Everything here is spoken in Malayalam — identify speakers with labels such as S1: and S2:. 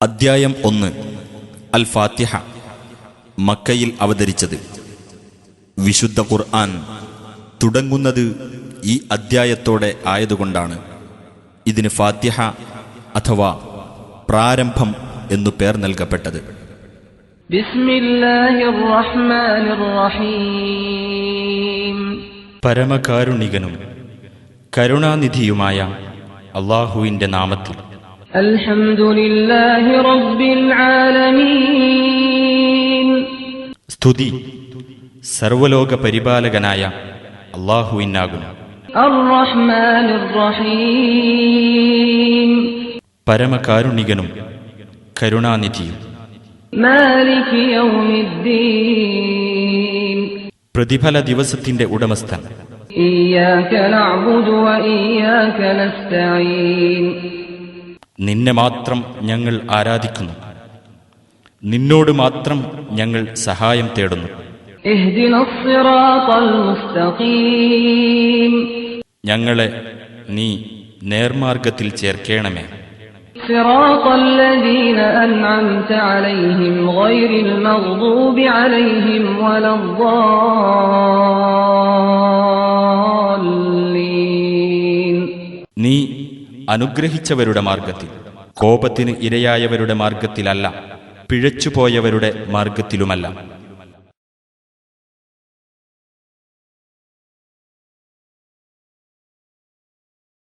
S1: അദ്ധ്യായം 1 അൽ ഫാത്തിഹ. മക്കയിൽ അവതരിച്ചത്. വിശുദ്ധ ഖുർആൻ തുടങ്ങുന്നത് ഈ അദ്ധ്യായത്തോടെ ആയതുകൊണ്ടാണ് ഇതിന് ഫാത്തിഹ അഥവാ പ്രാരംഭം എന്നു പേർ നൽകപ്പെട്ടത്.
S2: ബിസ്മില്ലാഹിർ റഹ്മാനിർ റഹീം.
S1: പരമകാരുണികനും കരുണാനിധിയുമായ അല്ലാഹുവിന്റെ നാമത്തിൽ.
S2: അൽഹംദുലില്ലാഹി റബ്ബിൽ ആലമീൻ.
S1: സ്തുതി സർവലോക പരിപാലകനായ അല്ലാഹുവിനാകുന്നു.
S2: അർ-റഹ്മാനിർ റഹീം.
S1: പരമകാരുണികനും കരുണാനിധിയും.
S2: മാലികി യൗമിദ്ദീൻ.
S1: പ്രതിഫല ദിവസത്തിന്റെ ഉടമസ്ഥൻ.
S2: ഇയ്യാക നഅ്ബുദു വ ഇയ്യാക നസ്തഈൻ.
S1: നിന്നെ മാത്രം ഞങ്ങൾ ആരാധിക്കുന്നു, നിന്നോട് മാത്രം ഞങ്ങൾ സഹായം തേടുന്നു.
S2: ഇഹ്ദിനസ് സിറാത്തൽ മുസ്തഖീം.
S1: ഞങ്ങളെ നീ നേർമാർഗത്തിൽ ചേർക്കണമേ.
S2: സിറാത്തൽ ലദീന അൻഅംത അലൈഹിം ഗൈറിൽ മഗ്ദൂബി അലൈഹിം വലദ്ദാല്ലീൻ.
S1: നീ അനുഗ്രഹിച്ചവരുടെ മാർഗത്തിൽ, കോപത്തിന് ഇരയായവരുടെ മാർഗത്തിലല്ല, പിഴച്ചുപോയവരുടെ മാർഗത്തിലുമല്ല.